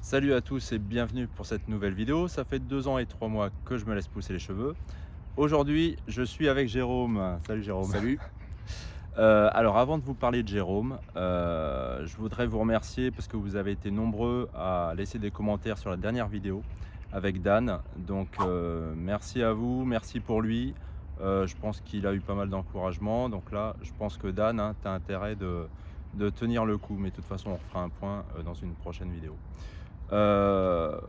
Salut à tous et bienvenue pour cette nouvelle vidéo. Ça fait 2 ans et 3 mois que je me laisse pousser les cheveux. Aujourd'hui, je suis avec Jérôme. Salut Jérôme. Salut. Alors avant de vous parler de Jérôme, je voudrais vous remercier parce que vous avez été nombreux à laisser des commentaires sur la dernière vidéo avec Dan. Donc merci à vous, merci pour lui. Je pense qu'il a eu pas mal d'encouragement. Donc là, je pense que Dan, tu as intérêt de tenir le coup. Mais de toute façon, on refera un point dans une prochaine vidéo. Heu,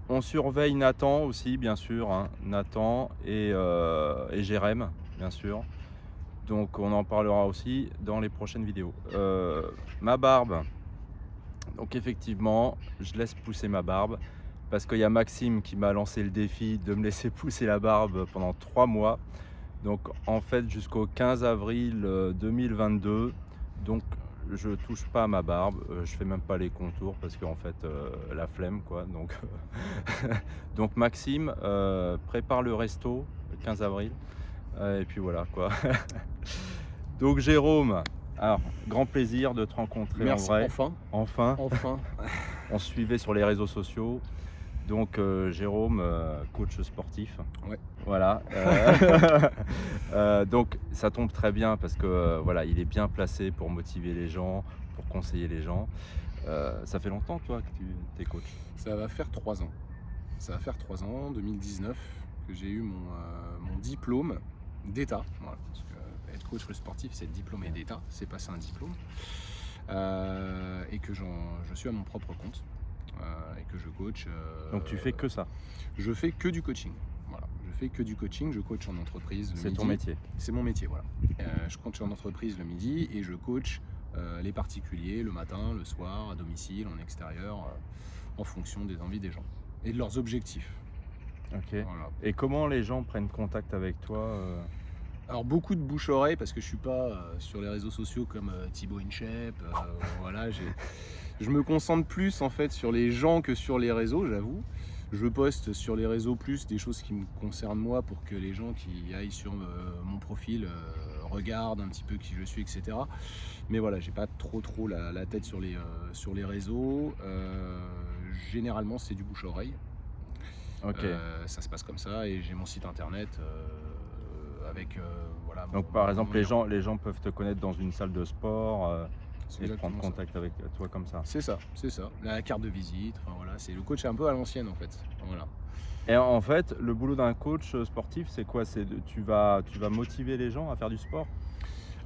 on surveille Nathan aussi, bien sûr, Nathan et Jérém, bien sûr. Donc on en parlera aussi dans les prochaines vidéos. Ma barbe, donc effectivement, je laisse pousser ma barbe parce qu'il y a Maxime qui m'a lancé le défi de me laisser pousser la barbe pendant 3 mois. Donc en fait jusqu'au 15 avril, 2022, donc je touche pas à ma barbe, je fais même pas les contours parce qu'en fait, la flemme quoi donc donc Maxime, prépare le resto le 15 avril, et puis voilà quoi. Donc Jérôme, alors grand plaisir de te rencontrer en Merci, vrai, enfin, enfin. enfin. On se suivait sur les réseaux sociaux. Donc Jérôme, coach sportif. Ouais. Voilà, donc ça tombe très bien parce que, voilà, il est bien placé pour motiver les gens, pour conseiller les gens. Ça fait longtemps toi que tu es coach? Ça va faire 3 ans. Ça va faire 3 ans, 2019, que j'ai eu mon diplôme d'État. Voilà, parce que être coach sportif, c'est diplômé d'État, c'est passer un diplôme. Et que je suis à mon propre compte, et que je coach. Donc tu fais que ça? Je fais que du coaching. Voilà, je fais que du coaching. Je coach en entreprise le C'est ton midi. métier? C'est mon métier, voilà. Je coach en entreprise le midi et je coach les particuliers le matin, le soir, à domicile, en extérieur, en fonction des envies des gens et de leurs objectifs. OK. Voilà. Et comment les gens prennent contact avec toi, Alors beaucoup de bouche-oreille parce que je suis pas sur les réseaux sociaux comme Thibaut InShape. Voilà, je me concentre plus en fait sur les gens que sur les réseaux, j'avoue. Je poste sur les réseaux plus des choses qui me concernent moi pour que les gens qui aillent sur mon profil regardent un petit peu qui je suis, etc. Mais voilà, j'ai pas trop la tête sur les réseaux. Généralement, c'est du bouche-oreille. OK. Ça se passe comme ça et j'ai mon site internet avec voilà, Donc par mon exemple numéro. les gens peuvent te connaître dans une salle de sport, C'est et prendre exactement ça. contact avec toi comme ça? C'est ça, c'est ça. La carte de visite, enfin voilà, c'est le coach un peu à l'ancienne en fait. Voilà. Et en fait, le boulot d'un coach, sportif, c'est quoi? C'est de tu vas motiver les gens à faire du sport?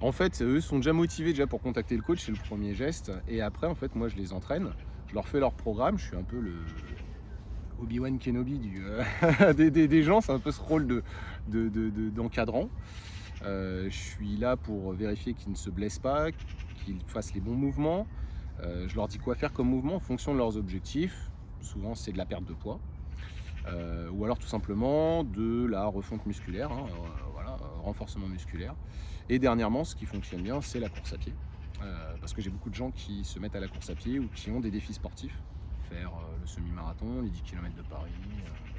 En fait, eux sont déjà motivés déjà pour contacter le coach, c'est le premier geste. Et après, en fait, moi je les entraîne, je leur fais leur programme, je suis un peu le Obi-Wan Kenobi des gens, c'est un peu ce rôle d'encadrant. Je suis là pour vérifier qu'ils ne se blessent pas, qu'ils fassent les bons mouvements. Je leur dis quoi faire comme mouvement en fonction de leurs objectifs. Souvent, c'est de la perte de poids. Ou alors tout simplement de la refonte musculaire, voilà, renforcement musculaire. Et dernièrement, ce qui fonctionne bien, c'est la course à pied. Parce que j'ai beaucoup de gens qui se mettent à la course à pied ou qui ont des défis sportifs, faire le semi-marathon, les 10 km de Paris.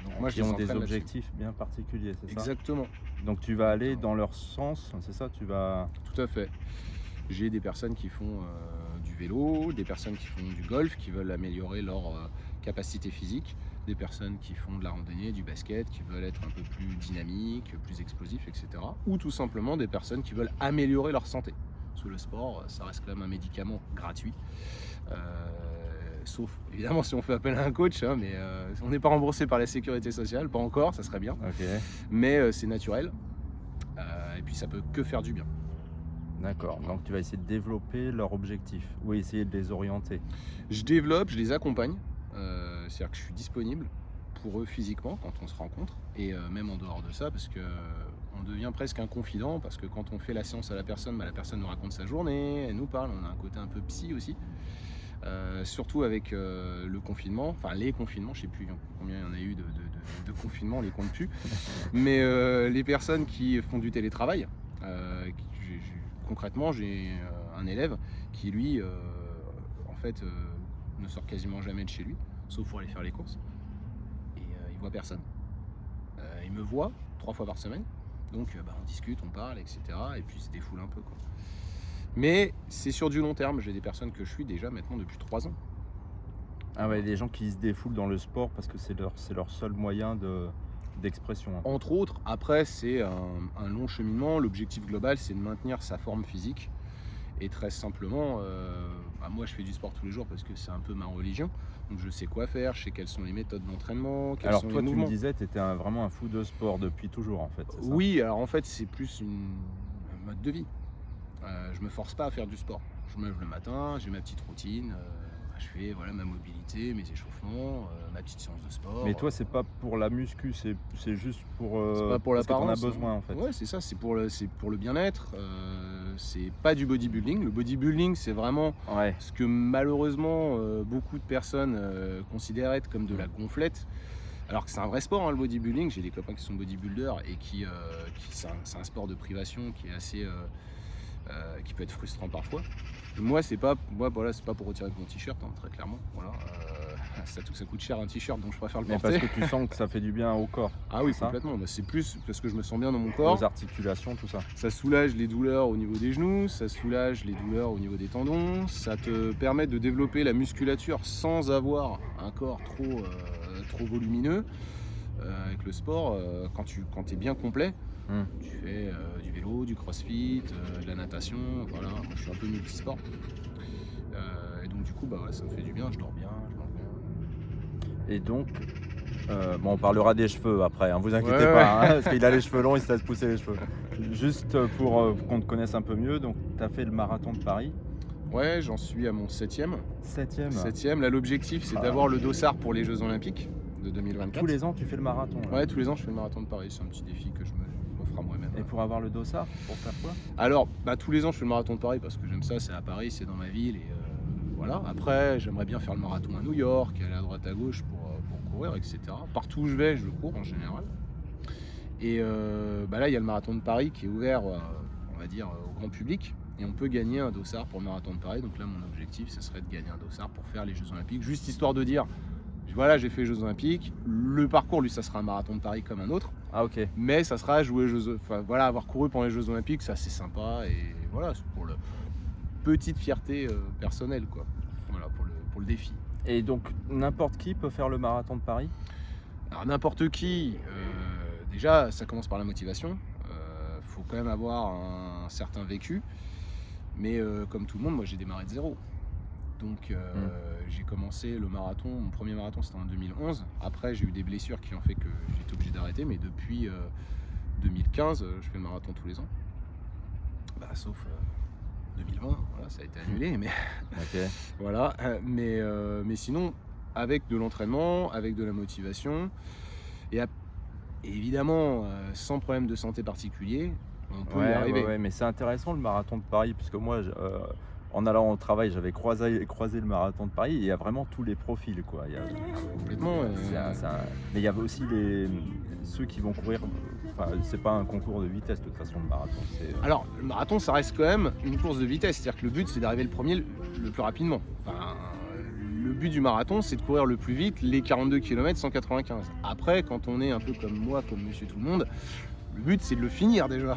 Donc moi, je Qui les ont des entraîne là-dessus. objectifs bien particuliers, c'est ça? Exactement. Donc tu vas aller Exactement. dans leur sens, c'est ça? Tu vas Tout à fait. J'ai des personnes qui font du vélo, des personnes qui font du golf, qui veulent améliorer leur capacité physique, des personnes qui font de la randonnée, du basket, qui veulent être un peu plus dynamiques, plus explosifs, etc. Ou tout simplement des personnes qui veulent améliorer leur santé. Parce que le sport, ça reste quand même un médicament gratuit. Euh, Sauf évidemment si on fait appel à un coach, mais on n'est pas remboursé par la sécurité sociale, pas encore, ça serait bien. OK, Mais c'est naturel, et puis ça peut que faire du bien. d'accord. Voilà. Donc tu vas essayer de développer leurs objectifs ou essayer de les orienter. Je développe, je les accompagne, c'est-à-dire que je suis disponible pour eux physiquement quand on se rencontre et même en dehors de ça parce que on devient presque un confident parce que quand on fait la séance à la personne, la personne nous raconte sa journée, elle nous parle, on a un côté un peu psy aussi. Surtout avec le confinement, enfin les confinements, je sais plus combien il y en a eu de confinements, on les compte plus, mais les personnes qui font du télétravail, concrètement j'ai un élève qui lui en fait ne sort quasiment jamais de chez lui, sauf pour aller faire les courses, et il voit personne. Il me voit 3 fois par semaine, donc on discute, on parle, etc. Et puis il se défoule un peu, quoi. Mais c'est sur du long terme, j'ai des personnes que je suis déjà maintenant depuis 3 ans. Ah ouais, des gens qui se défoulent dans le sport parce que c'est leur seul moyen d'expression, hein. Entre autres, après c'est un long cheminement. L'objectif global, c'est de maintenir sa forme physique et très simplement, moi je fais du sport tous les jours parce que c'est un peu ma religion. Donc je sais quoi faire, je sais quelles sont les méthodes d'entraînement, quels Alors sont les toi, tu me mouvements. disais, tu étais vraiment un fou de sport depuis toujours en fait, c'est ça? Oui, alors en fait, c'est plus un mode de vie. Je me force pas à faire du sport. Je me lève le matin, j'ai ma petite routine, je fais voilà ma mobilité, mes échauffements, ma petite séance de sport, Mais toi, c'est pas pour la muscu, c'est juste pour, c'est pas pour parce que tu en as l'apparence, hein. besoin en fait? Ouais, c'est ça, c'est pour le bien-être, c'est pas du bodybuilding. Le bodybuilding, c'est vraiment Ouais. ce que malheureusement, beaucoup de personnes, considèrent être comme de la Mmh. gonflette. Alors que c'est un vrai sport, hein, le bodybuilding. J'ai des copains qui sont bodybuilders et c'est un sport de privation qui est assez, qui peut être frustrant parfois. Moi voilà, c'est pas pour retirer mon t-shirt, hein, très clairement. Voilà, ça coûte cher un t-shirt, donc je préfère le Mais parce porter. que tu sens que ça fait du bien au corps, Ah c'est oui, ça? complètement. Bah, c'est plus parce que je me sens bien dans mon corps. Aux articulations, tout ça? Ça soulage les douleurs au niveau des genoux, ça soulage les douleurs au niveau des tendons, ça te permet de développer la musculature sans avoir un corps trop volumineux. Avec le sport, quand tu es bien complet, Mmh. tu fais du vélo, du crossfit, de la natation, voilà. Moi je suis un peu multisport. Et donc du coup, bah ouais, ça me fait du bien, je dors bien, je mange bien. Et donc, bon, on parlera des cheveux après, hein, vous inquiétez Ouais, pas, hein, ouais. parce qu'il a les cheveux longs, il se laisse pousser les cheveux. Juste pour qu'on te connaisse un peu mieux, donc tu as fait le marathon de Paris, Ouais, j'en suis à mon 7e. 7e. 7e. Là, l'objectif, c'est Ah. d'avoir le dossard pour les Jeux Olympiques de Tous 2024. les ans, tu fais le marathon là. Ouais, tous les ans, je fais le marathon de Paris. C'est un petit défi que je m'offre à moi-même. Et pour avoir le dossard, pour faire quoi? Alors, tous les ans, je fais le marathon de Paris parce que j'aime ça. C'est à Paris, c'est dans ma ville. Et voilà. Après, j'aimerais bien faire le marathon à New York, aller à droite à gauche pour courir, etc. Partout où je vais, je le cours en général. Et là, il y a le marathon de Paris qui est ouvert, on va dire, au grand public. Et on peut gagner un dossard pour le marathon de Paris. Donc là, mon objectif, ce serait de gagner un dossard pour faire les Jeux Olympiques. Juste histoire de dire, voilà, j'ai fait les Jeux Olympiques. Le parcours, lui, ça sera un marathon de Paris comme un autre. Ah ok. Mais ça sera jouer aux Jeux, enfin voilà, avoir couru pendant les Jeux Olympiques, ça c'est sympa. Et voilà, c'est pour la petite fierté personnelle, quoi. Voilà, pour le défi. Et donc, n'importe qui peut faire le marathon de Paris? Alors n'importe qui, déjà ça commence par la motivation, faut quand même avoir un certain vécu, mais comme tout le monde, moi j'ai démarré de zéro. Donc j'ai commencé le marathon, mon premier marathon c'était en 2011, après j'ai eu des blessures qui ont fait que j'ai été obligé d'arrêter, mais depuis 2015 je fais le marathon tous les ans, sauf 2020, voilà, ça a été annulé, mais Ok. voilà, mais sinon, avec de l'entraînement, avec de la motivation, et, et évidemment, sans problème de santé particulier, on peut y Ouais, arriver. ouais, ouais, mais c'est intéressant le marathon de Paris, parce que moi, en allant au travail, j'avais croisé le marathon de Paris, et il y a vraiment tous les profils, quoi. Complètement. Mais il y avait aussi ceux qui vont courir, enfin, c'est pas un concours de vitesse, de toute façon, le marathon. Alors, le marathon, ça reste quand même une course de vitesse, c'est-à-dire que le but, c'est d'arriver le premier le plus rapidement. Enfin, le but du marathon, c'est de courir le plus vite les 42 km 195. Après, quand on est un peu comme moi, comme monsieur tout le monde, le but, c'est de le finir déjà.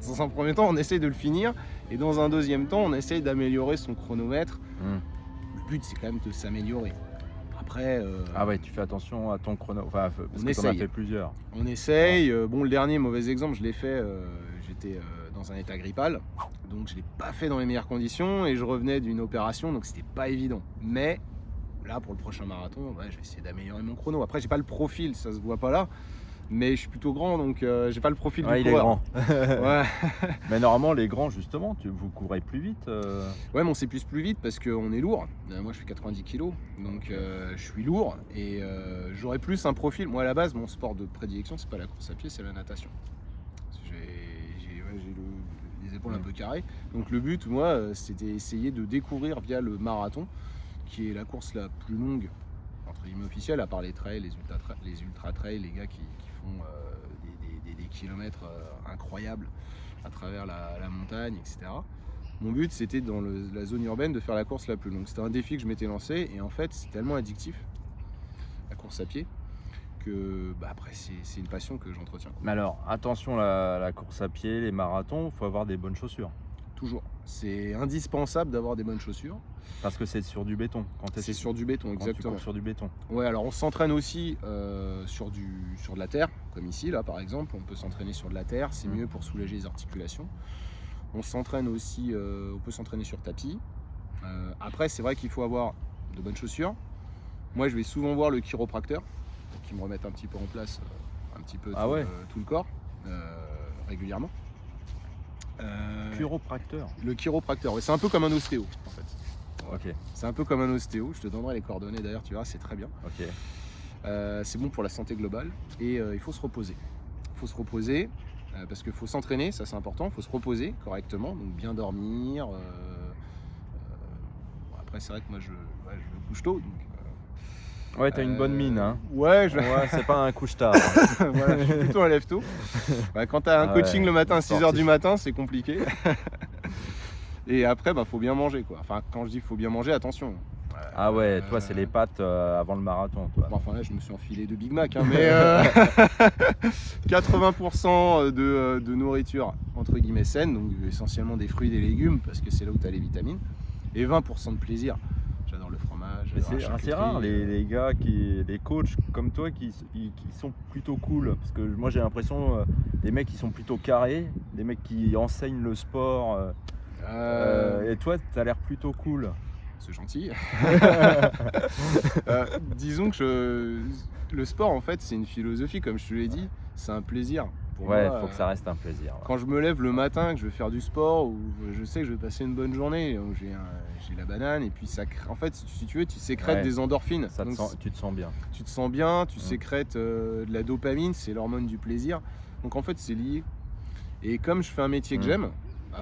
Dans un premier temps, on essaye de le finir, et dans un deuxième temps, on essaye d'améliorer son chronomètre. Le but, c'est quand même de s'améliorer. Après, Ah ouais, tu fais attention à ton chrono, enfin, parce on que t'en as essaye. fait plusieurs. On essaye. Bon, le dernier mauvais exemple, je l'ai fait, j'étais dans un état grippal, donc je ne l'ai pas fait dans les meilleures conditions, et je revenais d'une opération, donc c'était pas évident. Mais là, pour le prochain marathon, ouais, je vais essayer d'améliorer mon chrono. Après, j'ai pas le profil, ça se voit pas là, mais je suis plutôt grand, donc j'ai pas le profil Ouais, du il est coureur. grand. Ouais. Mais normalement, les grands, justement, vous courez plus vite. Ouais, mais on s'épuise plus vite parce qu'on est lourd. Moi, je fais 90 kg, donc je suis lourd, et j'aurais plus un profil. Moi, à la base, mon sport de prédilection, c'est pas la course à pied, c'est la natation. J'ai les épaules un peu carrées. Donc le but, moi, c'était essayer de découvrir via le marathon, qui est la course la plus longue, entre guillemets officielle, à part les trails, les ultra trails, les gars qui font des kilomètres incroyables à travers la montagne, etc. Mon but, c'était dans la zone urbaine de faire la course la plus longue. C'était un défi que je m'étais lancé, et en fait, c'est tellement addictif, la course à pied, que après, c'est une passion que j'entretiens. Mais alors, attention, la course à pied, les marathons, il faut avoir des bonnes chaussures. Toujours. C'est indispensable d'avoir des bonnes chaussures. Parce que c'est sur du béton. C'est sur du béton, quand tu exactement. cours sur du béton. Ouais, alors on s'entraîne aussi sur de la terre, comme ici, là par exemple. On peut s'entraîner sur de la terre, c'est mieux pour soulager les articulations. On s'entraîne aussi, on peut s'entraîner sur tapis. Après, c'est vrai qu'il faut avoir de bonnes chaussures. Moi, je vais souvent voir le chiropracteur pour qu'il me remette un petit peu en place, un petit peu tout le corps, régulièrement. Chiropracteur. Le chiropracteur, ouais, c'est un peu comme un ostéo en fait. Ok. C'est un peu comme un ostéo, je te donnerai les coordonnées d'ailleurs, tu verras, c'est très bien. Ok. C'est bon pour la santé globale et il faut se reposer. Il faut se reposer parce qu'il faut s'entraîner, ça c'est important, il faut se reposer correctement, donc bien dormir. Après c'est vrai que moi je me couche tôt. Donc, Ouais, t'as une bonne mine, hein. Ouais, Ouais, c'est pas un couche-tard. voilà, je suis plutôt un lève-tôt. Ouais, quand t'as un coaching le matin à 6h du matin, c'est compliqué. Et après, faut bien manger, quoi. Enfin, quand je dis faut bien manger, attention. Ah ouais, toi c'est les pâtes avant le marathon, toi. Enfin là, je me suis enfilé 2 Big Mac, hein, mais 80% de nourriture entre guillemets saine, donc essentiellement des fruits et des légumes, parce que c'est là où tu as les vitamines, et 20% de plaisir. J'adore le fromage. Mais c'est assez rare les gars, les coachs comme toi qui sont plutôt cool. Parce que moi j'ai l'impression des mecs qui sont plutôt carrés, des mecs qui enseignent le sport. Et toi, tu as l'air plutôt cool. C'est gentil. Disons que le sport, en fait, c'est une philosophie, comme je te l'ai dit. C'est un plaisir. Pour ouais, moi, faut que ça reste un plaisir. Ouais. Quand je me lève le matin, que je vais faire du sport, ou je sais que je vais passer une bonne journée, j'ai la banane, et puis ça, en fait, si tu veux, tu sécrètes des endorphines. Tu te sens bien. Tu te sens bien, tu sécrètes de la dopamine, c'est l'hormone du plaisir. Donc en fait, c'est lié. Et comme je fais un métier que j'aime,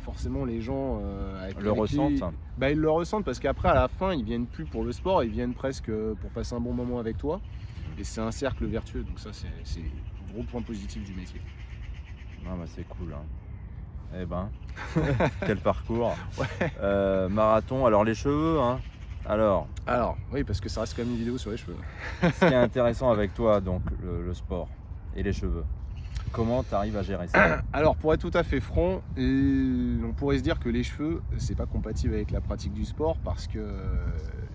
forcément les gens le ressentent. Ils le ressentent parce qu'après à la fin ils viennent plus pour le sport, ils viennent presque pour passer un bon moment avec toi et c'est un cercle vertueux, donc ça c'est un gros point positif du métier. Non, c'est cool, hein. Eh ben, quel parcours. Marathon, alors les cheveux, hein. Alors oui, parce que ça reste quand même une vidéo sur les cheveux. Ce qui est intéressant avec toi, donc le sport et les cheveux. Comment tu arrives à gérer ça? Alors pour être tout à fait franc, on pourrait se dire que les cheveux c'est pas compatible avec la pratique du sport parce que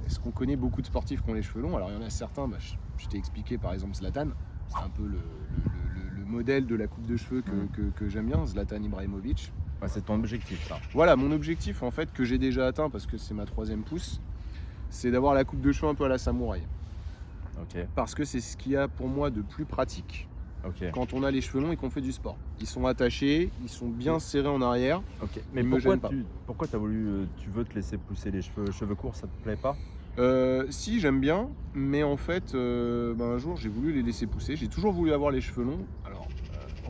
est-ce qu'on connaît beaucoup de sportifs qui ont les cheveux longs? Alors il y en a certains, je t'ai expliqué par exemple Zlatan, c'est un peu le modèle de la coupe de cheveux que j'aime bien, Zlatan Ibrahimovic. Ouais, c'est ton objectif ça? Voilà, mon objectif en fait que j'ai déjà atteint parce que c'est ma 3e pousse, c'est d'avoir la coupe de cheveux un peu à la samouraï. Okay. Parce que c'est ce qu'il y a pour moi de plus pratique. Okay. Quand on a les cheveux longs et qu'on fait du sport. Ils sont attachés, ils sont bien serrés en arrière. Okay. Mais pourquoi tu veux te laisser pousser les cheveux courts, ça te plaît pas? Si, j'aime bien, mais en fait, un jour j'ai voulu les laisser pousser. J'ai toujours voulu avoir les cheveux longs. Alors,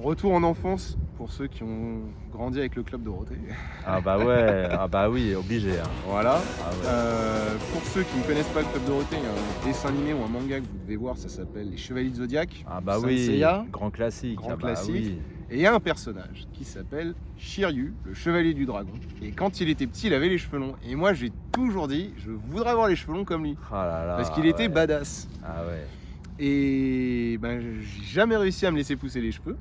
retour en enfance pour ceux qui ont grandi avec le Club Dorothée. Ah bah ouais, ah bah oui, obligé. Hein. Voilà. Ah ouais. Pour ceux qui ne connaissent pas le Club Dorothée, il y a un dessin animé ou un manga que vous devez voir, ça s'appelle Les Chevaliers de Zodiac. Ah bah oui, Seiya, grand classique. Grand classique. Oui. Et il y a un personnage qui s'appelle Shiryu, le chevalier du dragon. Et quand il était petit, il avait les cheveux longs. Et moi, j'ai toujours dit, je voudrais avoir les cheveux longs comme lui. Ah là là, parce qu'il était badass. Ah ouais. Et j'ai jamais réussi à me laisser pousser les cheveux.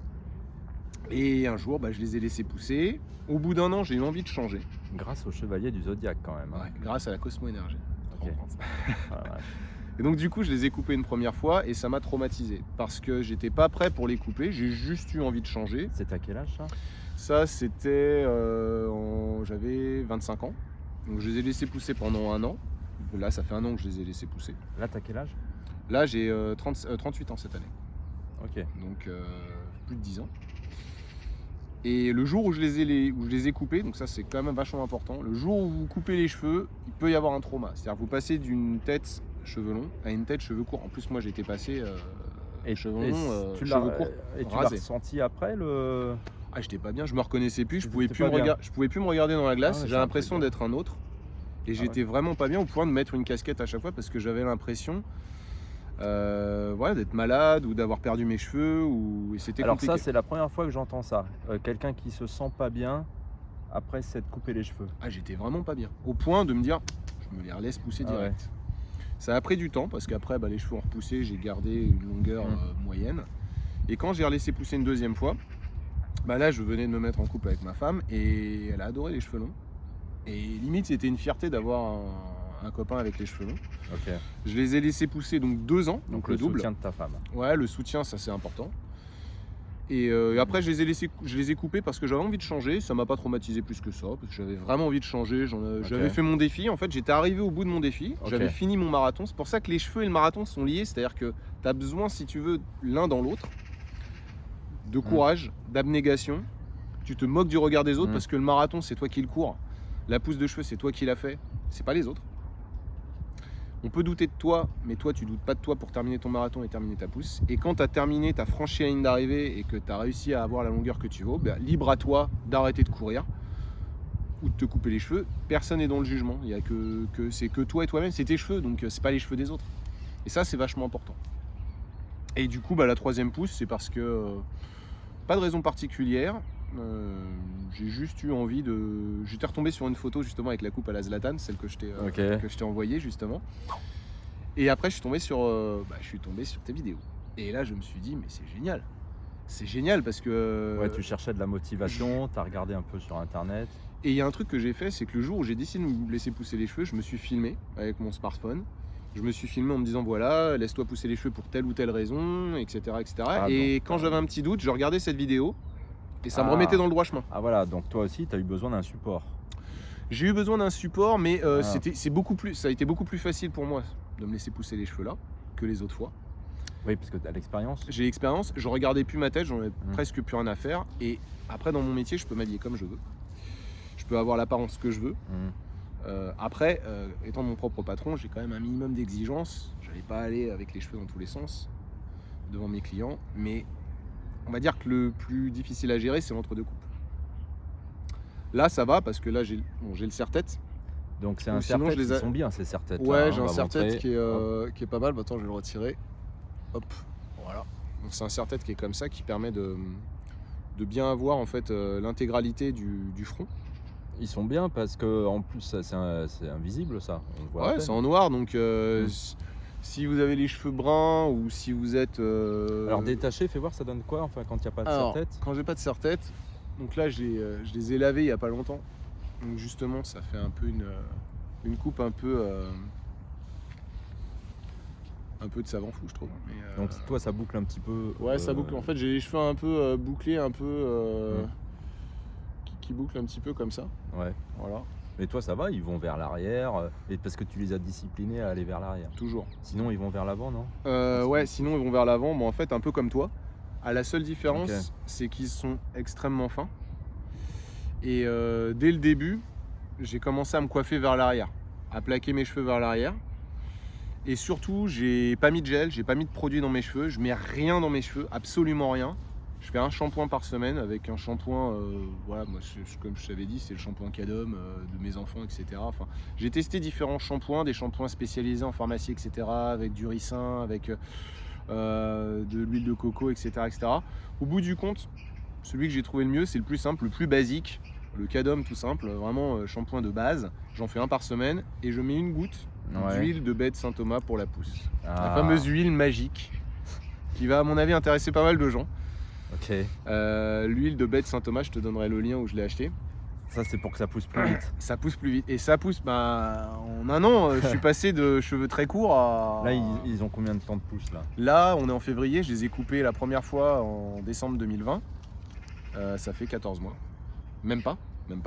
Et un jour, je les ai laissés pousser. Au bout d'un an, j'ai eu envie de changer. Grâce au chevalier du Zodiac quand même. Hein. Ouais, grâce à la Cosmo-énergie. Okay. Et donc du coup, je les ai coupés une première fois et ça m'a traumatisé. Parce que j'étais pas prêt pour les couper, j'ai juste eu envie de changer. C'était à quel âge ça? Ça, c'était... j'avais 25 ans. Donc je les ai laissés pousser pendant un an. Là, ça fait un an que je les ai laissés pousser. Là, t'as quel âge? Là, j'ai 38 ans cette année. Ok. Donc plus de 10 ans. Et le jour où je les ai coupés, donc ça c'est quand même vachement important, le jour où vous coupez les cheveux, il peut y avoir un trauma. C'est-à-dire que vous passez d'une tête cheveux longs à une tête cheveux courts. En plus moi j'étais passé cheveux longs, cheveux courts. Et tu l'as ressenti après le... Ah, j'étais pas bien, je me reconnaissais plus, je pouvais plus me regarder dans la glace, j'ai l'impression d'être un autre. Et j'étais vraiment pas bien au point de mettre une casquette à chaque fois parce que j'avais l'impression d'être malade ou d'avoir perdu mes cheveux et c'était compliqué. Alors ça c'est la première fois que j'entends ça, quelqu'un qui se sent pas bien après s'être coupé les cheveux. Ah, j'étais vraiment pas bien, au point de me dire je me les relaisse pousser direct. Ouais. Ça a pris du temps parce qu'après les cheveux ont repoussé, j'ai gardé une longueur moyenne. Et quand j'ai relaissé pousser une deuxième fois, là je venais de me mettre en couple avec ma femme et elle a adoré les cheveux longs. Et limite, c'était une fierté d'avoir un copain avec les cheveux longs. Ok. Je les ai laissés pousser donc 2 ans, donc le double. soutien de ta femme. Ouais, le soutien, ça c'est important. Et après, je les ai coupés parce que j'avais envie de changer. Ça m'a pas traumatisé plus que ça, parce que j'avais vraiment envie de changer. J'avais fait mon défi. En fait, j'étais arrivé au bout de mon défi. Ok. J'avais fini mon marathon. C'est pour ça que les cheveux et le marathon sont liés. C'est-à-dire que tu as besoin, si tu veux, l'un dans l'autre, de courage, d'abnégation. Tu te moques du regard des autres parce que le marathon, c'est toi qui le cours. La pousse de cheveux, c'est toi qui l'as fait. C'est pas les autres. On peut douter de toi, mais toi, tu doutes pas de toi pour terminer ton marathon et terminer ta pousse. Et quand tu as terminé, tu as franchi la ligne d'arrivée et que tu as réussi à avoir la longueur que tu veux, ben, libre à toi d'arrêter de courir ou de te couper les cheveux. Personne n'est dans le jugement. Il y a c'est que toi et toi-même, c'est tes cheveux, donc c'est pas les cheveux des autres. Et ça, c'est vachement important. Et du coup, la 3e pousse, c'est parce que pas de raison particulière. J'ai juste eu envie de. J'étais retombé sur une photo justement avec la coupe à la Zlatan, celle que je t'ai envoyée justement. Et après, je suis tombé sur tes vidéos. Et là, je me suis dit, mais c'est génial. C'est génial parce que. Ouais, tu cherchais de la motivation, tu as regardé un peu sur internet. Et il y a un truc que j'ai fait, c'est que le jour où j'ai décidé de me laisser pousser les cheveux, je me suis filmé avec mon smartphone. Je me suis filmé en me disant voilà, laisse-toi pousser les cheveux pour telle ou telle raison, etc. Et quand j'avais un petit doute, je regardais cette vidéo. Et ça me remettait dans le droit chemin. Ah voilà, donc toi aussi, tu as eu besoin d'un support. J'ai eu besoin d'un support, mais ça a été beaucoup plus facile pour moi de me laisser pousser les cheveux là que les autres fois. Oui, parce que tu as l'expérience. J'ai l'expérience, je regardais plus ma tête, j'en avais presque plus rien à faire. Et après, dans mon métier, je peux m'habiller comme je veux. Je peux avoir l'apparence que je veux. Après, étant mon propre patron, j'ai quand même un minimum d'exigence. Je n'allais pas aller avec les cheveux dans tous les sens devant mes clients, mais on va dire que le plus difficile à gérer, c'est l'entre-deux coupes. Là, ça va parce que là, j'ai le serre-tête. Donc c'est un serre-tête, ils sont bien ces serre-têtes. Ouais, j'ai un serre-tête qui est pas mal. Attends, je vais le retirer. Hop, voilà. Donc c'est un serre-tête qui est comme ça, qui permet de bien avoir en fait l'intégralité du front. Ils sont bien parce que en plus c'est invisible ça. On le voit à peine. C'est en noir, donc si vous avez les cheveux bruns ou si vous êtes... Alors détaché, fais voir ça donne quoi enfin quand il n'y a pas de serre-tête. Quand j'ai pas de serre-tête, donc là je les ai lavés il y a pas longtemps. Donc justement ça fait un peu une coupe un peu de savant fou je trouve. Mais, donc toi ça boucle un petit peu. Ouais ça boucle, en fait j'ai les cheveux un peu bouclés, un peu qui bouclent un petit peu comme ça. Ouais. Voilà. Mais toi ça va, ils vont vers l'arrière, et parce que tu les as disciplinés à aller vers l'arrière. Toujours. Sinon ils vont vers l'avant, non? Ouais, sinon ils vont vers l'avant. Bon, en fait, un peu comme toi. La seule différence, c'est qu'ils sont extrêmement fins. Et dès le début, j'ai commencé à me coiffer vers l'arrière, à plaquer mes cheveux vers l'arrière. Et surtout, j'ai pas mis de gel, j'ai pas mis de produit dans mes cheveux. Je mets rien dans mes cheveux, absolument rien. Je fais un shampoing par semaine avec un shampoing, voilà, moi, comme je t'avais dit, c'est le shampoing Cadom de mes enfants, etc. Enfin, j'ai testé différents shampoings, des shampoings spécialisés en pharmacie, etc. Avec du ricin, avec de l'huile de coco, etc., etc. Au bout du compte, celui que j'ai trouvé le mieux, c'est le plus simple, le plus basique, le Cadom tout simple, vraiment shampoing de base. J'en fais un par semaine et je mets une goutte d'huile de baie de Saint-Thomas pour la pousse. La fameuse huile magique qui va à mon avis intéresser pas mal de gens. Ok. L'huile de baie de Saint-Thomas, je te donnerai le lien où je l'ai acheté. Ça c'est pour que ça pousse plus vite. Ça pousse plus vite. Et ça pousse, en un an, je suis passé de cheveux très courts à... Là ils ont combien de temps de pousse là? Là on est en février, je les ai coupés la première fois en décembre 2020. Ça fait 14 mois. Même pas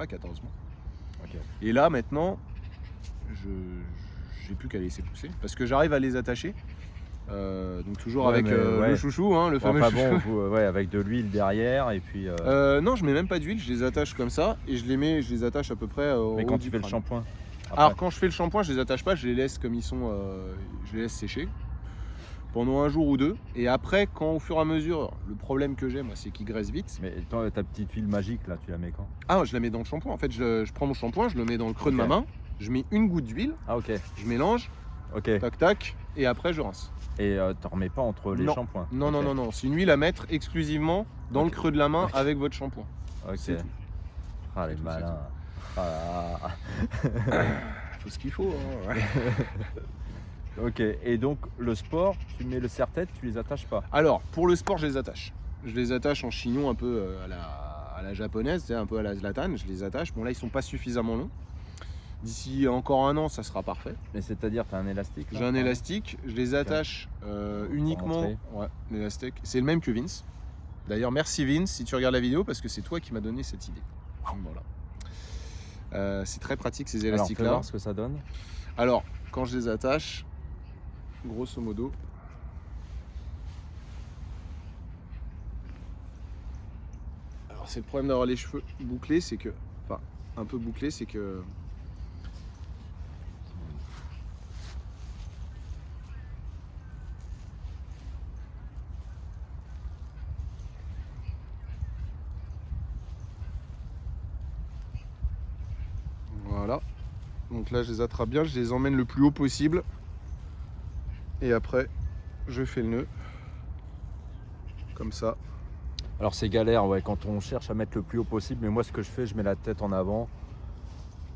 14 mois. Okay. Et là maintenant, j'ai plus qu'à les laisser pousser. Parce que j'arrive à les attacher. Donc toujours avec le chouchou, le fameux chouchou. Avec de l'huile derrière et puis... non, je mets même pas d'huile, je les attache comme ça et je les attache à peu près au Mais quand haut tu du fais le crâne. shampoing après. Alors quand je fais le shampoing, je les attache pas, je les laisse comme ils sont, je les laisse sécher pendant un jour ou deux. Et après, quand au fur et à mesure, le problème que j'ai moi, c'est qu'ils graissent vite. Mais toi, ta petite huile magique là, tu la mets quand? Ah, je la mets dans le shampoing. En fait, je prends mon shampoing, je le mets dans le creux de ma main, je mets une goutte d'huile, je mélange, tac tac, et après je rince. Et t'en remets pas entre les shampoings? Non, c'est une huile à mettre exclusivement dans le creux de la main avec votre shampoing. C'est tout. Ah les malins. Faut ce qu'il faut. Ok, et donc le sport, tu mets le serre-tête, tu les attaches pas? Alors, pour le sport, je les attache. Je les attache en chignon un peu à la japonaise, un peu à la Zlatan, je les attache. Bon là, ils sont pas suffisamment longs. D'ici encore un an, ça sera parfait. Mais c'est-à-dire, tu as un élastique là, J'ai un pardon élastique, je les attache uniquement. rentrer. Ouais, l'élastique. C'est le même que Vince. D'ailleurs, merci Vince si tu regardes la vidéo parce que c'est toi qui m'as donné cette idée. Donc, voilà. C'est très pratique ces Alors, fais élastiques-là. voir ce que ça donne. Alors, quand je les attache, grosso modo, alors c'est le problème d'avoir les cheveux bouclés, c'est que, enfin, un peu bouclés, c'est que voilà. Donc là, je les attrape bien, je les emmène le plus haut possible. Et après, je fais le nœud. Comme ça. Alors c'est galère, ouais, quand on cherche à mettre le plus haut possible, mais moi ce que je fais, je mets la tête en avant.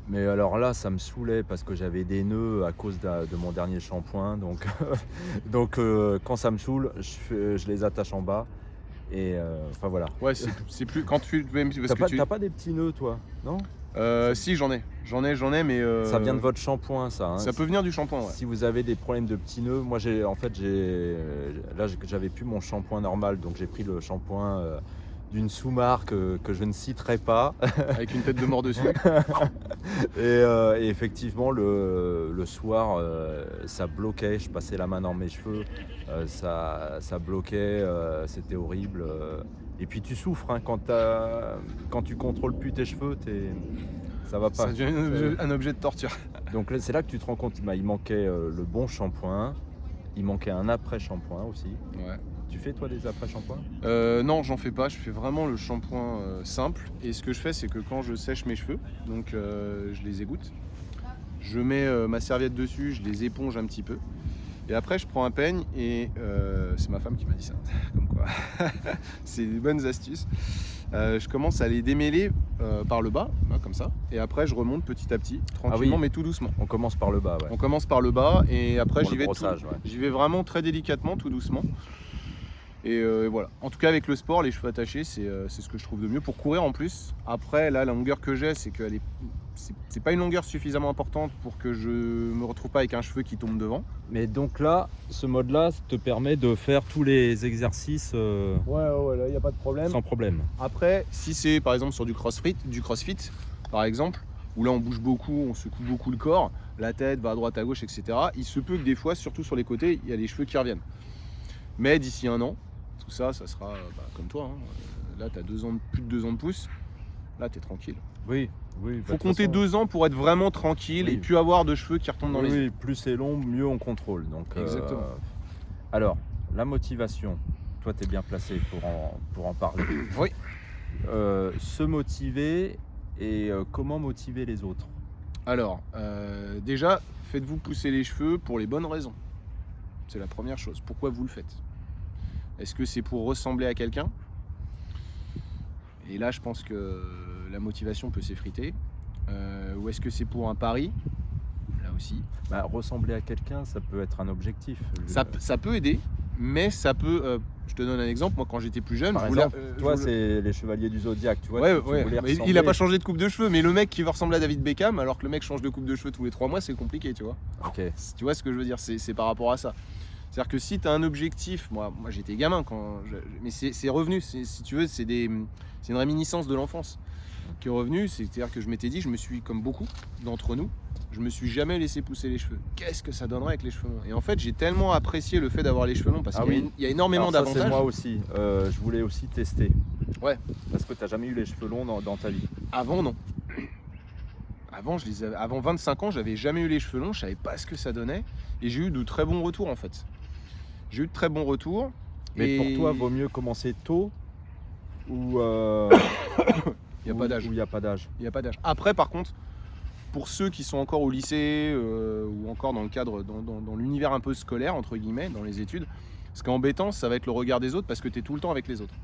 Mais alors là, ça me saoulait parce que j'avais des nœuds à cause de mon dernier shampoing. Donc, quand ça me saoule, je les attache en bas. Et enfin voilà. Ouais, c'est plus quand tu même parce que T'as pas des petits nœuds, toi? Non? si j'en ai, mais Ça vient de votre shampoing, ça. Hein. Ça peut venir du shampoing, ouais. Si vous avez des problèmes de petits nœuds, moi j'avais plus mon shampoing normal, donc j'ai pris le shampoing d'une sous-marque que je ne citerai pas. Avec une tête de mort dessus. Et effectivement, le soir, ça bloquait. Je passais la main dans mes cheveux, ça bloquait, c'était horrible. Et puis tu souffres hein, quand tu contrôles plus tes cheveux, ça va pas. Ça devient un objet de torture. Donc là, c'est là que tu te rends compte, il manquait le bon shampoing, il manquait un après-shampoing aussi. Ouais. Tu fais toi des après-shampoings? Non, j'en fais pas. Je fais vraiment le shampoing simple. Et ce que je fais, c'est que quand je sèche mes cheveux, donc je les égoutte, je mets ma serviette dessus, je les éponge un petit peu. Et après, je prends un peigne et c'est ma femme qui m'a dit ça. Comme quoi, c'est des bonnes astuces. Je commence à les démêler par le bas, là, comme ça. Et après, je remonte petit à petit, tranquillement, mais tout doucement. On commence par le bas, ouais. On commence par le bas et après, Pour j'y le vais, brossage, ouais. j'y vais vraiment très délicatement, tout doucement. Et voilà. En tout cas, avec le sport, les cheveux attachés, c'est ce que je trouve de mieux pour courir en plus. Après, là, la longueur que j'ai, c'est qu'elle est. C'est pas une longueur suffisamment importante pour que je me retrouve pas avec un cheveu qui tombe devant. Mais donc là, ce mode-là te permet de faire tous les exercices Ouais, là, il n'y a pas de problème. sans problème. Après, si c'est par exemple sur du crossfit, par exemple, où là on bouge beaucoup, on secoue beaucoup le corps, la tête va à droite, à gauche, etc. Il se peut que des fois, surtout sur les côtés, il y a les cheveux qui reviennent. Mais d'ici un an, tout ça, ça sera comme toi. Hein. Là, tu as plus de 2 ans de pouce. Là, tu es tranquille. Oui. Faut compter 2 ans pour être vraiment tranquille et plus avoir de cheveux qui retombent dans les yeux. Oui, plus c'est long, mieux on contrôle. Donc, Exactement. Alors, la motivation, toi tu es bien placé pour en parler. Oui. Se motiver et comment motiver les autres? Alors, déjà, faites-vous pousser les cheveux pour les bonnes raisons. C'est la première chose. Pourquoi vous le faites? Est-ce que c'est pour ressembler à quelqu'un? Et là, je pense que la motivation peut s'effriter. Ou est-ce que c'est pour un pari? Là aussi. Ressembler à quelqu'un, ça peut être un objectif. Ça peut aider, mais ça peut... je te donne un exemple. Moi, quand j'étais plus jeune, Par je voulais... exemple, toi, c'est les chevaliers du Zodiaque, tu vois. Ouais, tu voulais mais ressembler. il n'a pas changé de coupe de cheveux, mais le mec qui veut ressembler à David Beckham, alors que le mec change de coupe de cheveux tous les 3 mois, c'est compliqué, tu vois. Ok. Tu vois ce que je veux dire? C'est par rapport à ça. C'est-à-dire que si tu as un objectif, moi j'étais gamin, mais c'est revenu, si tu veux, c'est une réminiscence de l'enfance qui est revenue. C'est-à-dire que je m'étais dit, je me suis, comme beaucoup d'entre nous, je me suis jamais laissé pousser les cheveux. Qu'est-ce que ça donnerait avec les cheveux longs? Et en fait, j'ai tellement apprécié le fait d'avoir les cheveux longs parce qu'il y a énormément Alors ça, d'avantages. c'est moi aussi. Je voulais aussi tester. Ouais. Parce que tu n'as jamais eu les cheveux longs dans ta vie. Avant, non. Avant 25 ans, j'avais jamais eu les cheveux longs, je savais pas ce que ça donnait. Et j'ai eu de très bons retours en fait. J'ai eu de très bons retours. Mais pour toi, vaut mieux commencer tôt ou il n'y a pas d'âge. Il n'y a pas d'âge. Il n'y a pas d'âge. Après, par contre, pour ceux qui sont encore au lycée ou encore dans le cadre, dans l'univers un peu scolaire, entre guillemets, dans les études, ce qui est embêtant, ça va être le regard des autres parce que tu es tout le temps avec les autres.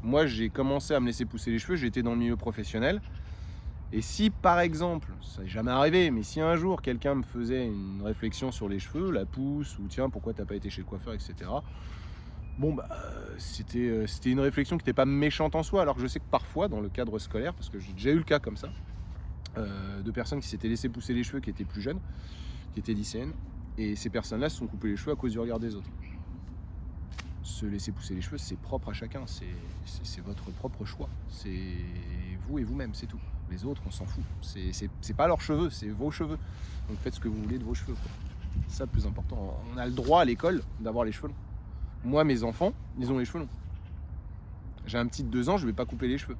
Moi, j'ai commencé à me laisser pousser les cheveux, j'étais dans le milieu professionnel. Et si, par exemple, ça n'est jamais arrivé, mais si un jour quelqu'un me faisait une réflexion sur les cheveux, la pousse, ou tiens, pourquoi t'as pas été chez le coiffeur, etc. Bon, c'était une réflexion qui n'était pas méchante en soi, alors que je sais que parfois, dans le cadre scolaire, parce que j'ai déjà eu le cas comme ça, de personnes qui s'étaient laissé pousser les cheveux, qui étaient plus jeunes, qui étaient lycéennes. Et ces personnes-là se sont coupées les cheveux à cause du regard des autres. Se laisser pousser les cheveux, c'est propre à chacun, c'est votre propre choix. C'est vous et vous-même, c'est tout. Les autres, on s'en fout. C'est pas leurs cheveux, c'est vos cheveux. Donc faites ce que vous voulez de vos cheveux, quoi. C'est ça le plus important. On a le droit à l'école d'avoir les cheveux longs. Moi, mes enfants, ils ont les cheveux longs. J'ai un petit de 2 ans, je vais pas couper les cheveux.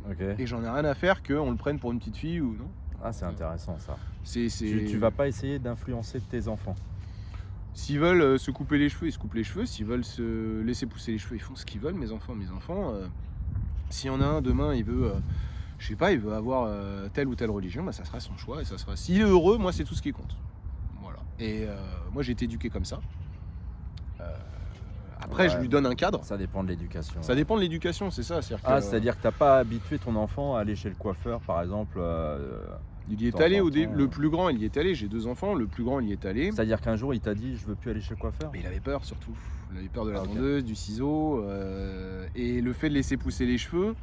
Ok. Et j'en ai rien à faire qu'on le prenne pour une petite fille ou non. Ah, c'est intéressant ça. Tu Tu vas pas essayer d'influencer tes enfants. S'ils veulent se couper les cheveux, ils se coupent les cheveux. S'ils veulent se laisser pousser les cheveux, ils font ce qu'ils veulent. Mes enfants, s'il y en a un demain, il veut, je sais pas, il veut avoir telle ou telle religion, bah, ça sera son choix et ça sera. S'il est heureux, moi, c'est tout ce qui compte. Voilà. Et moi, j'ai été éduqué comme ça. Après, Ouais. je lui donne un cadre. Ça dépend de l'éducation. Ça dépend de l'éducation, c'est ça. C'est-à-dire que t'as pas habitué ton enfant à aller chez le coiffeur, par exemple. Il y est temps allé en au temps, le plus grand, il y est allé. J'ai 2 enfants, le plus grand, il y est allé. C'est-à-dire qu'un jour, il t'a dit, je veux plus aller chez le coiffeur. Mais il avait peur surtout. Il avait peur de la Ah, ok. tondeuse, du ciseau. Et le fait de laisser pousser les cheveux,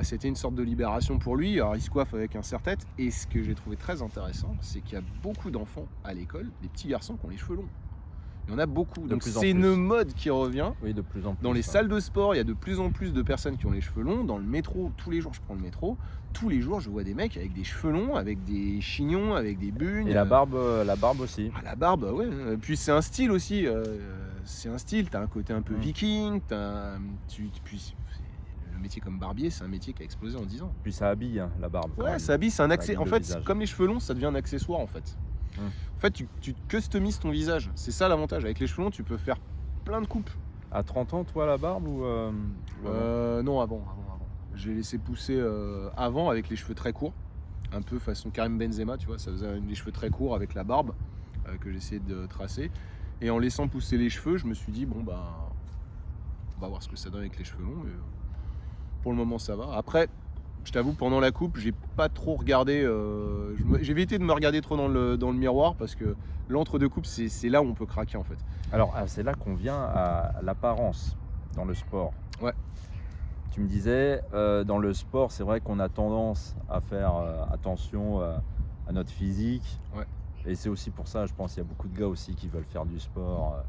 c'était une sorte de libération pour lui. Alors il se coiffe avec un serre-tête. Et ce que j'ai trouvé très intéressant, c'est qu'il y a beaucoup d'enfants à l'école, des petits garçons qui ont les cheveux longs. Il y en a beaucoup. De Donc plus en c'est plus. une mode qui revient. Oui, de plus en plus. Dans les ça. salles de sport, il y a de plus en plus de personnes qui ont les cheveux longs. Dans le métro, tous les jours, je prends le métro. Tous les jours, je vois des mecs avec des cheveux longs, avec des chignons, avec des bunes. Et la barbe aussi. Ah, la barbe, ouais. Puis c'est un style aussi. C'est un style. T'as un côté un peu viking. Puis le métier comme barbier, c'est un métier qui a explosé en 10 ans. Puis ça habille hein, la barbe. quand Ouais, même. ça habille, c'est un accès. habille En le fait, visage. comme les cheveux longs, ça devient un accessoire en fait. En fait, tu customises ton visage. C'est ça l'avantage. Avec les cheveux longs, tu peux faire plein de coupes. À 30 ans, toi, la barbe ou Non, avant. J'ai laissé pousser avant avec les cheveux très courts, un peu façon Karim Benzema, tu vois, ça faisait des cheveux très courts avec la barbe que j'essayais de tracer. Et en laissant pousser les cheveux, je me suis dit bon bah on va voir ce que ça donne avec les cheveux longs. Et, pour le moment, ça va. Après, je t'avoue, pendant la coupe, j'ai pas trop regardé. J'ai évité de me regarder trop dans le miroir parce que l'entre-deux coupes, c'est là où on peut craquer en fait. Alors, c'est là qu'on vient à l'apparence dans le sport. Ouais. Tu me disais, dans le sport, c'est vrai qu'on a tendance à faire attention à notre physique. Ouais. Et c'est aussi pour ça, je pense, qu'il y a beaucoup de gars aussi qui veulent faire du sport.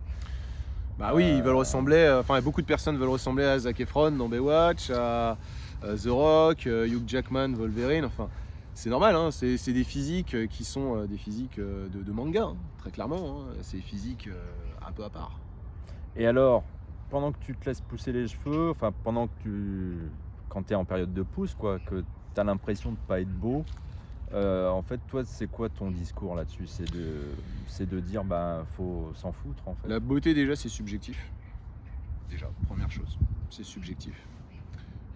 Bah oui, ils veulent ressembler. Enfin, beaucoup de personnes veulent ressembler à Zac Efron dans Baywatch, à The Rock, Hugh Jackman, Wolverine. Enfin, c'est normal. Hein, c'est des physiques qui sont des physiques de manga, hein, très clairement. Hein, c'est des physiques un peu à part. Et alors, pendant que tu te laisses pousser les cheveux, enfin pendant que quand tu es en période de pousse, quoi, que tu as l'impression de pas être beau, en fait, toi, c'est quoi ton discours là-dessus? C'est de dire, bah, faut s'en foutre, en fait. La beauté, déjà, c'est subjectif. Déjà, première chose, c'est subjectif.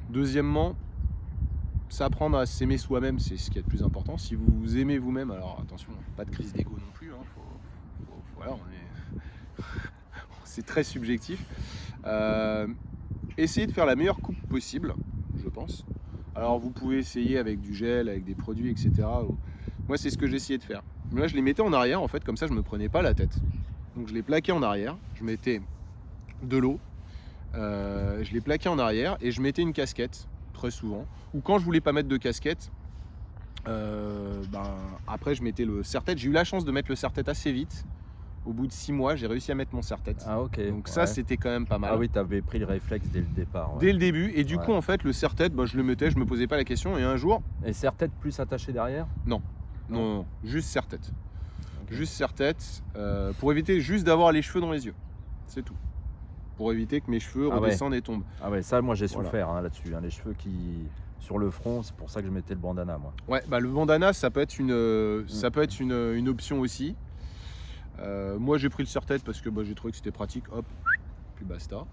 Deuxièmement, s'apprendre à s'aimer soi-même, c'est ce qui est le plus important. Si vous vous aimez vous-même, alors attention, pas de crise d'ego non plus. Hein, voilà, c'est très subjectif. Essayez de faire la meilleure coupe possible, je pense. Alors vous pouvez essayer avec du gel, avec des produits, etc. Moi, c'est ce que j'ai essayé de faire. Mais là, je les mettais en arrière, en fait, comme ça, je me prenais pas la tête. Donc je les plaquais en arrière, je mettais de l'eau, je les plaquais en arrière et je mettais une casquette, très souvent. Ou quand je voulais pas mettre de casquette, après je mettais le serre-tête. J'ai eu la chance de mettre le serre-tête assez vite. Au bout de 6 mois, j'ai réussi à mettre mon serre-tête. Ah, ok. Donc ça, c'était quand même pas mal. Ah oui, tu avais pris le réflexe dès le départ. Ouais. Dès le début. Et du coup, en fait, le serre-tête, je le mettais, je me posais pas la question. Et un jour... Et serre-tête plus attaché derrière? Non, juste serre-tête. Okay. Juste serre-tête, pour éviter juste d'avoir les cheveux dans les yeux. C'est tout. Pour éviter que mes cheveux redescendent et tombent. Ah ouais, ça, moi, j'ai souffert là-dessus. Hein, les cheveux qui... sur le front, c'est pour ça que je mettais le bandana, moi. Ouais, le bandana, ça peut être une option aussi. Moi, j'ai pris le serre-tête parce que j'ai trouvé que c'était pratique. Hop, puis basta.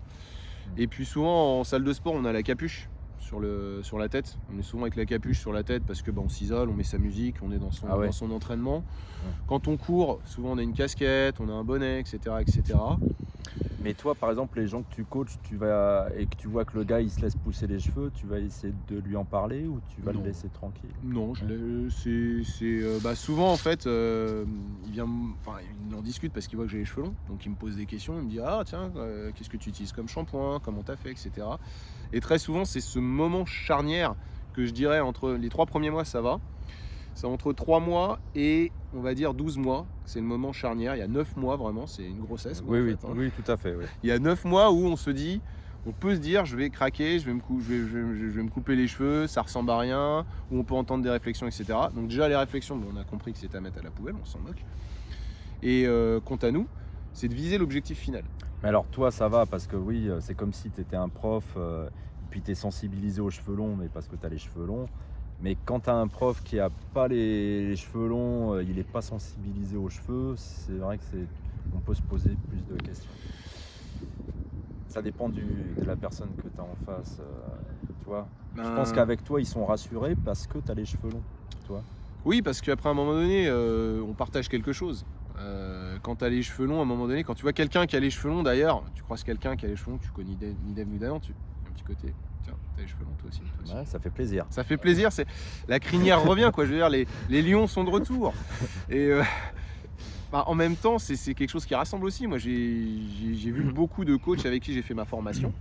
Et puis souvent, en salle de sport, on a la capuche sur la tête. On est souvent avec la capuche sur la tête parce que on s'isole, on met sa musique, on est dans son entraînement. Ouais. Quand on court, souvent on a une casquette, on a un bonnet, etc., etc. Mais toi, par exemple, les gens que tu coaches, et que tu vois que le gars il se laisse pousser les cheveux, tu vas essayer de lui en parler ou tu vas le laisser tranquille? Non, souvent en fait, il en discute parce qu'il voit que j'ai les cheveux longs, donc il me pose des questions, il me dit ah tiens, qu'est-ce que tu utilises comme shampoing, comment t'as fait, etc. Et très souvent c'est ce moment charnière que je dirais entre les 3 premiers mois, ça va. C'est entre 3 mois et on va dire 12 mois, c'est le moment charnière. Il y a 9 mois vraiment, c'est une grossesse. Quoi, Oui, en oui, fait, hein. oui, tout à fait. Oui. Il y a 9 mois où on peut se dire, je vais craquer, je vais me couper les cheveux, ça ressemble à rien, où on peut entendre des réflexions, etc. Donc déjà les réflexions, bon, on a compris que c'était à mettre à la poubelle, on s'en moque. Et quant à nous, c'est de viser l'objectif final. Mais alors toi ça va parce que oui, c'est comme si tu étais un prof, puis tu es sensibilisé aux cheveux longs, mais parce que tu as les cheveux longs. Mais quand tu as un prof qui a pas les cheveux longs, il n'est pas sensibilisé aux cheveux, c'est vrai que on peut se poser plus de questions. Ça dépend de la personne que tu as en face, tu vois. Je pense qu'avec toi, ils sont rassurés parce que tu as les cheveux longs, tu vois. Oui, parce qu'après, à un moment donné, on partage quelque chose. Quand tu as les cheveux longs, à un moment donné, quand tu vois quelqu'un qui a les cheveux longs, d'ailleurs, tu croises quelqu'un qui a les cheveux longs, tu connais ni d'Ève ni d'Adam, tu un petit côté, tiens, t'as les cheveux longs, toi aussi. Ouais, ça fait plaisir. Ça fait plaisir, la crinière revient, quoi. Je veux dire, les lions sont de retour. Et en même temps, c'est quelque chose qui rassemble aussi. Moi, j'ai vu beaucoup de coachs avec qui j'ai fait ma formation.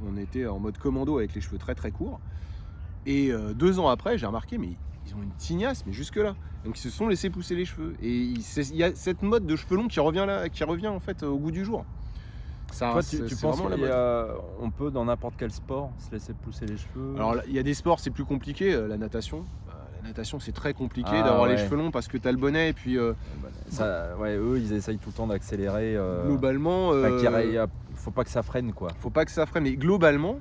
On était en mode commando avec les cheveux très très courts. Et 2 ans après, j'ai remarqué, mais ils ont une tignasse, mais jusque-là. Donc ils se sont laissés pousser les cheveux. Et il y a cette mode de cheveux longs qui revient en fait au goût du jour. Ça, toi, tu penses qu'on on peut dans n'importe quel sport se laisser pousser les cheveux? Alors il y a des sports, c'est plus compliqué, la natation. La natation, c'est très compliqué Ah, d'avoir les ouais. cheveux longs parce que tu as le bonnet et puis Ouais, eux, ils essayent tout le temps d'accélérer. globalement, Faut pas que ça freine, quoi. faut pas que ça freine. Mais globalement,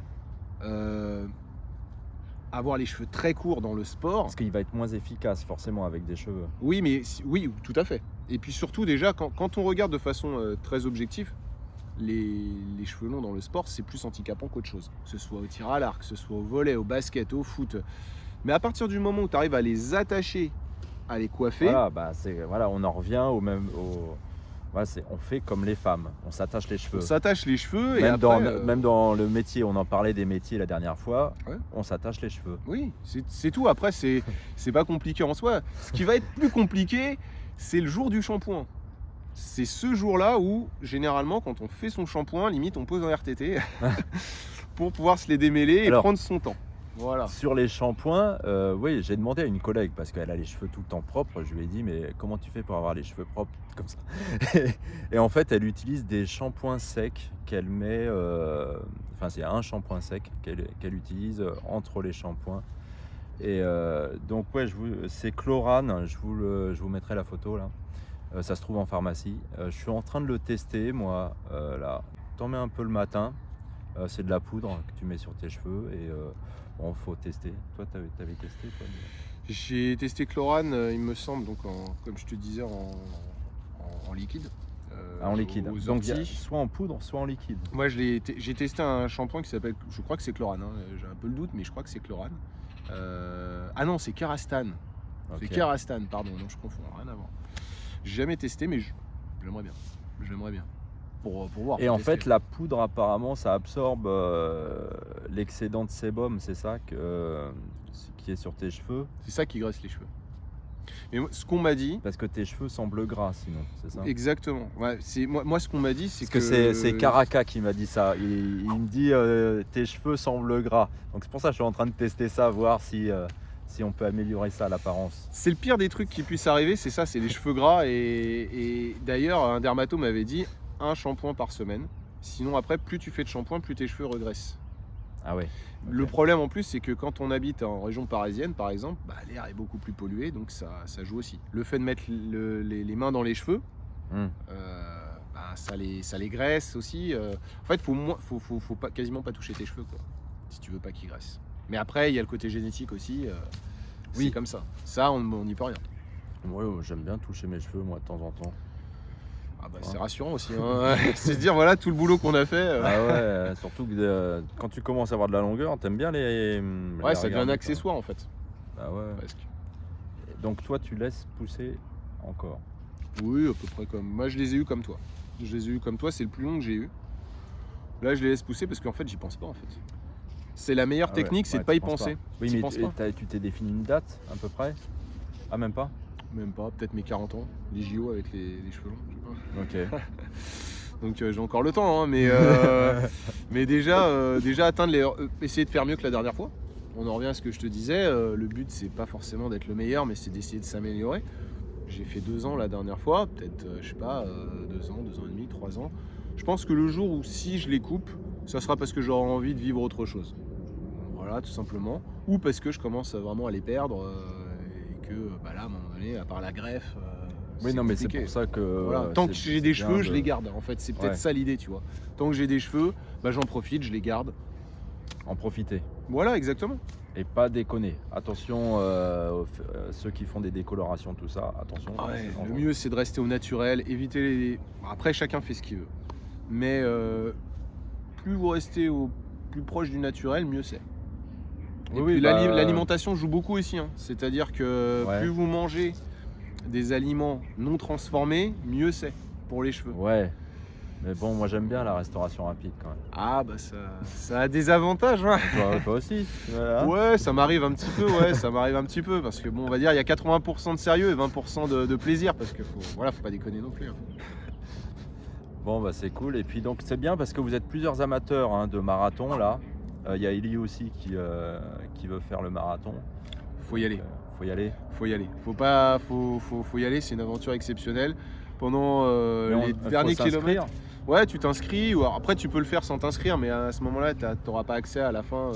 avoir les cheveux très courts dans le sport, Parce qu'il va être moins efficace, forcément, avec des cheveux. oui, oui, tout à fait. Et puis surtout déjà, quand on regarde de façon très objective, les cheveux longs dans le sport, c'est plus handicapant qu'autre chose. Que ce soit au tir à l'arc, que ce soit au volley, au basket, au foot. Mais à partir du moment où tu arrives à les attacher, à les coiffer, Voilà, on en revient voilà, on fait comme les femmes, on s'attache les cheveux. on s'attache les cheveux et Même, après, même dans le métier, on en parlait des métiers la dernière fois, Ouais. on s'attache les cheveux. oui, c'est tout. Après, c'est pas compliqué en soi. Ce qui va être plus compliqué, c'est le jour du shampoing. C'est ce jour-là où, généralement, quand on fait son shampoing, limite, on pose un RTT pour pouvoir se les démêler et Alors, prendre son temps. Voilà. Sur les shampoings, oui, j'ai demandé à une collègue parce qu'elle a les cheveux tout le temps propres. Je lui ai dit, mais comment tu fais pour avoir les cheveux propres comme ça? Et en fait, elle utilise des shampoings secs qu'elle met. Enfin, c'est un shampoing sec qu'elle utilise entre les shampoings. Et donc, ouais, c'est Chlorane. Je vous mettrai la photo là. Ça se trouve en pharmacie. Je suis en train de le tester, moi. Là, t'en mets un peu le matin. C'est de la poudre que tu mets sur tes cheveux et bon, faut tester. Toi, t'avais testé toi? J'ai testé Chlorane, il me semble, donc comme je te disais, en liquide. En liquide. Aux Donc, orties. soit en poudre, soit en liquide. Moi, j'ai testé un shampoing qui s'appelle, je crois que c'est Chlorane, hein, j'ai un peu le doute, mais je crois que c'est Chlorane. Ah non, c'est Kerastan. C'est Ok. Kerastan, pardon, non, je confonds, rien à voir. J'ai jamais testé, mais j'aimerais bien. J'aimerais bien. Pour voir. Et pour en tester. fait, la poudre, apparemment, ça absorbe l'excédent de sébum, c'est ça qui est sur tes cheveux? C'est ça qui graisse les cheveux. Mais ce qu'on m'a dit, Parce que tes cheveux semblent gras, sinon, c'est ça? exactement. Ouais, moi, ce qu'on m'a dit, c'est Parce que c'est Caraca qui m'a dit ça. Il me dit tes cheveux semblent gras. Donc c'est pour ça que je suis en train de tester ça, voir si on peut améliorer ça, l'apparence. C'est le pire des trucs qui puissent arriver, c'est ça, c'est les cheveux gras. Et d'ailleurs, un dermato m'avait dit un shampoing par semaine. Sinon, après, plus tu fais de shampoing, plus tes cheveux regressent. Ah ouais. Le problème en plus, c'est que quand on habite en région parisienne, par exemple, l'air est beaucoup plus pollué, donc ça joue aussi. Le fait de mettre les mains dans les cheveux, ça les graisse aussi. En fait, faut pas, quasiment pas toucher tes cheveux, quoi, si tu veux pas qu'ils graissent. Mais après, il y a le côté génétique aussi. Oui. C'est comme ça. Ça, on n'y peut rien. Ouais, j'aime bien toucher mes cheveux, moi, de temps en temps. C'est rassurant aussi. Hein. C'est se dire, voilà, tout le boulot qu'on a fait. Ah ouais, surtout que quand tu commences à avoir de la longueur, t'aimes bien les Ouais, ça devient un regarder, accessoire en fait. quoi. Ah ouais. Presque. Donc toi, tu laisses pousser encore. Oui, à peu près comme. Moi, je les ai eus comme toi. Je les ai eus comme toi, c'est le plus long que j'ai eu. Là, je les laisse pousser parce qu'en fait, j'y pense pas en fait. C'est la meilleure Ah ouais, technique, c'est de ouais, pas tu y penses penser. pas. Oui, T'y mais penses pas. tu t'es défini une date à peu près? Ah, même pas? Même pas, peut-être mes 40 ans, les JO avec les cheveux longs. Je sais pas. Ok. Donc j'ai encore le temps, hein, mais déjà atteindre essayer de faire mieux que la dernière fois. on en revient à ce que je te disais, le but c'est pas forcément d'être le meilleur, mais c'est d'essayer de s'améliorer. J'ai fait 2 ans la dernière fois, peut-être, je sais pas, 2 ans, 2 ans et demi, 3 ans. Je pense que le jour où si je les coupe, ça sera parce que j'aurai envie de vivre autre chose. Voilà, tout simplement. Ou parce que je commence vraiment à les perdre et que bah là, à un moment donné, à part la greffe, Oui, non, mais c'est compliqué. pour ça que Voilà. Tant que c'est j'ai des bien cheveux, je de- les garde. En fait, c'est peut-être Ouais. ça l'idée, tu vois. Tant que j'ai des cheveux, bah, j'en profite, je les garde. en profiter. Voilà, exactement. Et pas déconner. Attention, ceux qui font des décolorations, tout ça, attention. c'est Le dangereux. mieux, c'est de rester au naturel, éviter les. Après, chacun fait ce qu'il veut. Mais plus vous restez au plus proche du naturel, mieux c'est. Et Oui, puis bah, l'alimentation joue beaucoup aussi, hein. C'est-à-dire que Ouais. plus vous mangez des aliments non transformés, mieux c'est pour les cheveux. Ouais. Mais bon, moi j'aime bien la restauration rapide quand même. Ah bah ça a des avantages, hein. Toi aussi. Voilà. Ouais, ça m'arrive un petit peu, parce que bon, on va dire il y a 80% de sérieux et 20% de plaisir, parce que faut pas déconner non plus, hein. Bon, bah c'est cool. Et puis donc c'est bien parce que vous êtes plusieurs amateurs de marathon là. Il y a Eli aussi qui veut faire le marathon. Faut y aller. Donc, faut y aller. Faut y aller. Faut y aller, c'est une aventure exceptionnelle. Pendant Mais les faut derniers s'inscrire. kilomètres. Ouais, tu t'inscris, ou alors après tu peux le faire sans t'inscrire, mais à ce moment-là, tu n'auras pas accès à la fin,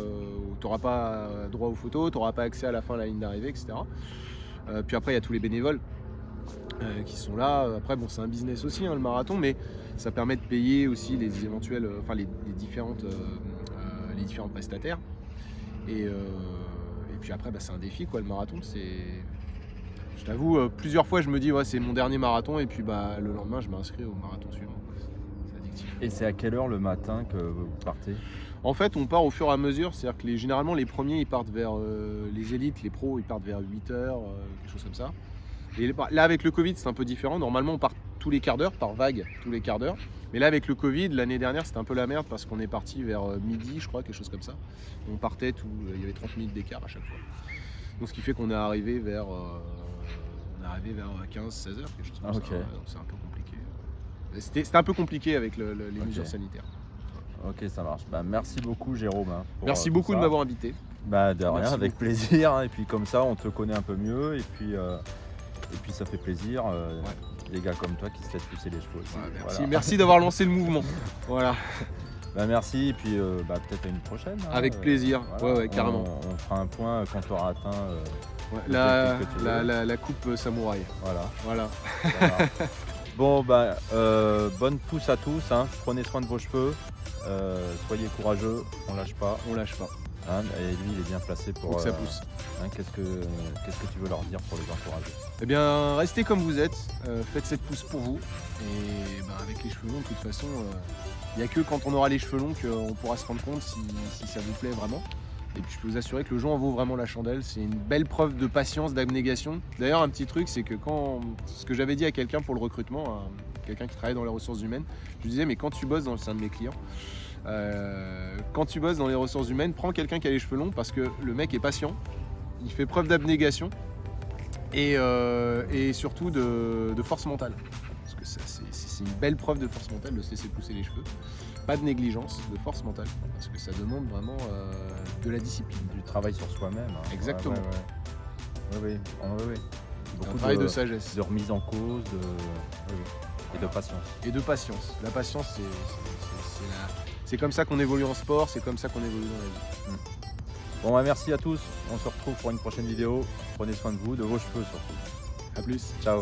tu n'auras pas droit aux photos, tu n'auras pas accès à la fin à la ligne d'arrivée, etc. Puis après, il y a tous les bénévoles qui sont là. Après, bon, c'est un business aussi, hein, le marathon, mais ça permet de payer aussi les éventuels, les différents prestataires. Et puis après, bah, c'est un défi, quoi, le marathon. Je t'avoue, plusieurs fois, je me dis, ouais, c'est mon dernier marathon, et puis bah, le lendemain, je m'inscris au marathon suivant. C'est addictif. Et c'est à quelle heure le matin que vous partez? En fait, on part au fur et à mesure, c'est-à-dire que généralement, les premiers, ils partent vers les élites, les pros, ils partent vers 8h, quelque chose comme ça. Et là, avec le Covid, c'est un peu différent. Normalement, on part tous les quarts d'heure, par vague, tous les quarts d'heure. Mais là, avec le Covid, l'année dernière, c'était un peu la merde parce qu'on est parti vers midi, je crois, quelque chose comme ça. On partait il y avait 30 minutes d'écart à chaque fois. Donc, ce qui fait qu'on est arrivé vers 15-16 heures, quelque chose comme Ah, ok. ça. Donc, c'est un peu compliqué. C'était un peu compliqué avec les Ok. mesures sanitaires. Ok, ça marche. Bah, merci beaucoup Jérôme. Merci tout beaucoup de ça. m'avoir invité. Bah, de rien, Merci avec beaucoup. plaisir. Et puis comme ça, on te connaît un peu mieux. Et puis ça fait plaisir. Des gars comme toi qui se laissent pousser les cheveux aussi. Ouais, merci, Voilà. merci d'avoir lancé le mouvement. Voilà. Bah, merci. Et puis peut-être à une prochaine. Avec plaisir. Ouais, carrément. On fera un point quand tu auras atteint. Ouais, l'objectif que tu veux. la coupe samouraï. Voilà. Voilà. Ça marche. Bon, bah, bonne pousse à tous. Prenez soin de vos cheveux. Soyez courageux. On lâche pas. On lâche pas. Et lui, il est bien placé pour. Faut que ça pousse. Qu'est-ce que tu veux leur dire pour les encourager? Eh bien, restez comme vous êtes. Faites cette pousse pour vous. Et ben, avec les cheveux longs, de toute façon, il n'y a que quand on aura les cheveux longs qu'on pourra se rendre compte si ça vous plaît vraiment. Et puis je peux vous assurer que le jour en vaut vraiment la chandelle. C'est une belle preuve de patience, d'abnégation. D'ailleurs, un petit truc, c'est que ce que j'avais dit à quelqu'un pour le recrutement, quelqu'un qui travaille dans les ressources humaines, je lui disais, mais quand tu bosses c'est un de mes clients, quand tu bosses dans les ressources humaines, prends quelqu'un qui a les cheveux longs parce que le mec est patient, il fait preuve d'abnégation et surtout de force mentale. Parce que c'est une belle preuve de force mentale de se laisser pousser les cheveux. Pas de négligence, de force mentale, parce que ça demande vraiment de la discipline. Du travail sur soi-même. Exactement. Oui. Un Beaucoup travail de sagesse de remise en cause, et de patience. et de patience. La patience, c'est comme ça qu'on évolue en sport, c'est comme ça qu'on évolue dans la vie. Bon, bah, merci à tous. On se retrouve pour une prochaine vidéo. Prenez soin de vous, de vos cheveux surtout. A plus. Ciao.